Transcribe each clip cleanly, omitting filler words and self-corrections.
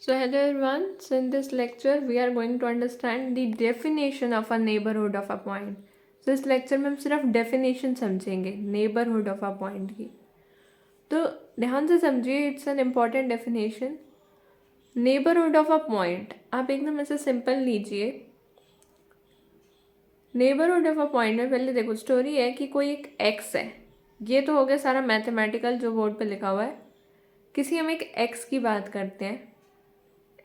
So hello everyone. So in this lecture we are going to understand the definition of a neighborhood of a point. So इस lecture में हम सिर्फ definition समझेंगे neighbourhood of a point की. तो ध्यान से समझिए, it's an important definition. Neighbourhood of a point आप एकदम ऐसे सिंपल लीजिए. नेबरहुड ऑफ अ पॉइंट में पहले देखो स्टोरी है कि कोई एक एक्स है. ये तो हो गया सारा मैथमेटिकल जो बोर्ड पे लिखा हुआ है. किसी हम एक एक्स की बात करते हैं.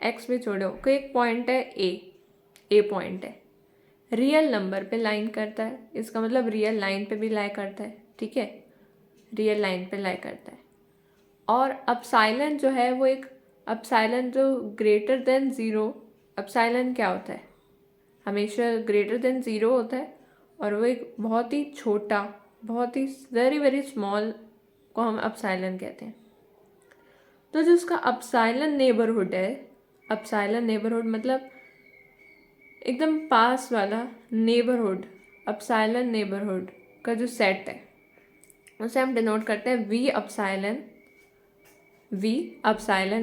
एक्स में छोड़ो, कोई एक पॉइंट है ए पॉइंट है, रियल नंबर पे लाइन करता है. इसका मतलब रियल लाइन पे भी लाई करता है. ठीक है, रियल लाइन पे लाई करता है. और अपसाइलन जो है वो एक अपसाइलन जो ग्रेटर देन ज़ीरो. अपसाइलन क्या होता है? हमेशा ग्रेटर देन ज़ीरो होता है. और वो एक बहुत ही छोटा, बहुत ही वेरी वेरी स्मॉल को हम अपसाइलन कहते हैं. तो जो उसका अपसाइलन नेबरहुड है, अपसाइलन नेबरहुड मतलब एकदम पास वाला नेबरहुड. अपसाइलन नेबरहुड का जो सेट है उसे हम डिनोट करते हैं वी अपसाइलन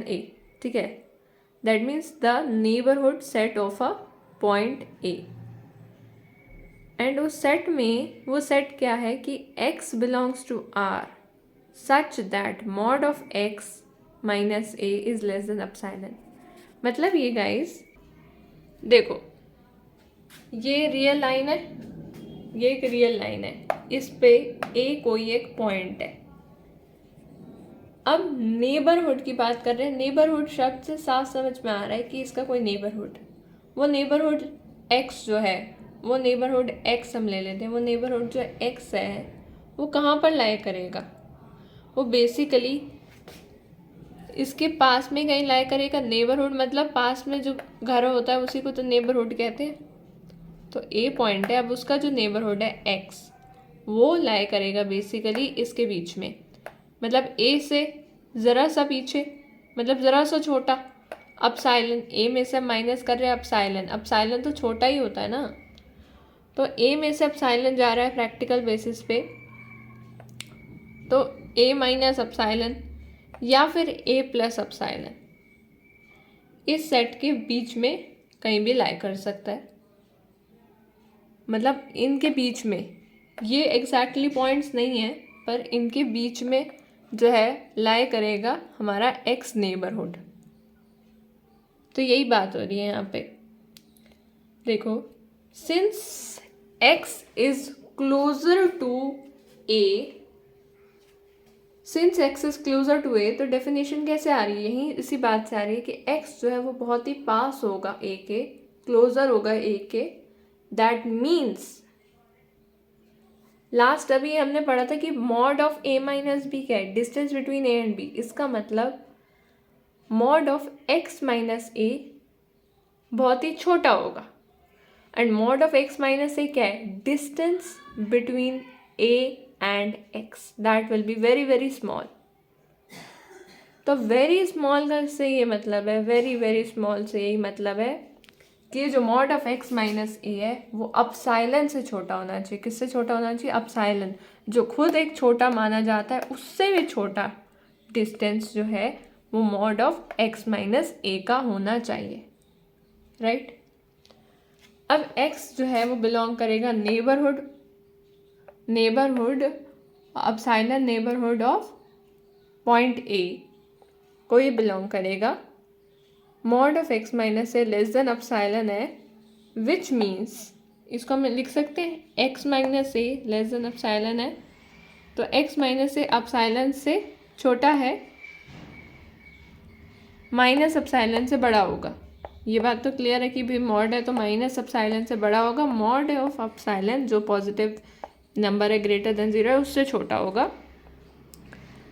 ए. ठीक है, that means the neighbourhood set of a point a. And उस सेट में वो सेट क्या है कि x belongs to R such that mod of x minus a is less than epsilon. मतलब ये गाइस देखो, ये रियल लाइन है, ये एक रियल लाइन है, इस पे ए कोई एक पॉइंट है. अब नेबरहुड की बात कर रहे हैं. नेबरहुड शब्द से साफ समझ में आ रहा है कि इसका कोई नेबरहुड, वो नेबरहुड एक्स जो है, वो नेबरहुड एक्स हम ले लेते हैं. वो नेबरहुड जो एक्स है वो कहाँ पर लाई करेगा? वो बेसिकली इसके पास में कहीं लाई करेगा. नेबरहुड मतलब पास में जो घर होता है उसी को तो नेबरहुड कहते हैं. तो ए पॉइंट है, अब उसका जो नेबरहुड है एक्स वो लाई करेगा बेसिकली इसके बीच में. मतलब ए से ज़रा सा पीछे, मतलब ज़रा सा छोटा. अपसाइलन ए में से माइनस कर रहे हैं अपसाइलन. अपसाइलन तो छोटा ही होता है ना. तो ए में से अपसाइलन जा रहा है प्रैक्टिकल बेसिस पे, तो ए माइनस अपसाइलन या फिर ए प्लस अपसाइलन इस सेट के बीच में कहीं भी लाई कर सकता है. मतलब इनके बीच में, ये एग्जैक्टली पॉइंट्स नहीं है पर इनके बीच में जो है लाई करेगा हमारा एक्स नेबरहुड. तो यही बात हो रही है यहाँ पे. देखो, since X is closer to A, since X is closer to A, तो डेफिनेशन कैसे आ रही है? यहीं इसी बात से आ रही है कि एक्स जो है वो बहुत ही पास होगा ए के, क्लोजर होगा ए के. दैट मीन्स लास्ट अभी हमने पढ़ा था कि mod of A minus B क्या है? Distance between A and B. इसका मतलब mod of X minus A बहुत ही छोटा होगा. And mod of X minus A क्या है? Distance between A and x, that will be very very small. तो वेरी स्मॉल का से ये मतलब है, वेरी वेरी स्मॉल से यही मतलब है कि जो मॉड ऑफ x माइनस ए है वो अपसाइलन से छोटा होना चाहिए. किससे छोटा होना चाहिए? अपसाइलन, जो खुद एक छोटा माना जाता है, उससे भी छोटा डिस्टेंस जो है वो मॉड ऑफ x माइनस ए का होना चाहिए. राइट. अब x जो है वो बिलोंग करेगा neighbourhood epsilon neighbourhood of point A को ये बिलोंग करेगा. Mod of X minus A less than epsilon है, विच मीन्स इसको हम लिख सकते हैं एक्स माइनस ए लेस देन अपसाइलन है. तो एक्स माइनस ए अपसाइलन से छोटा है, माइनस अपसाइलन से बड़ा होगा. ये बात तो क्लियर है कि भी मॉड है तो माइनस अपसाइलन से बड़ा होगा. मॉड ऑफ अपसाइलन जो पॉजिटिव नंबर है ग्रेटर देन ज़ीरो है उससे छोटा होगा.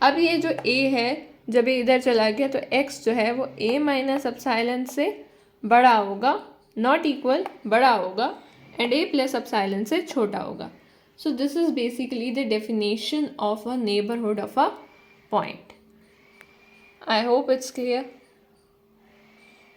अब ये जो a है जब ये इधर चला गया तो x जो है वो a माइनस अपसाइलन से बड़ा होगा, नॉट इक्वल, बड़ा होगा. एंड a प्लस अपसाइलन से छोटा होगा. So this is basically the definition of a neighbourhood of a point. I hope it's clear.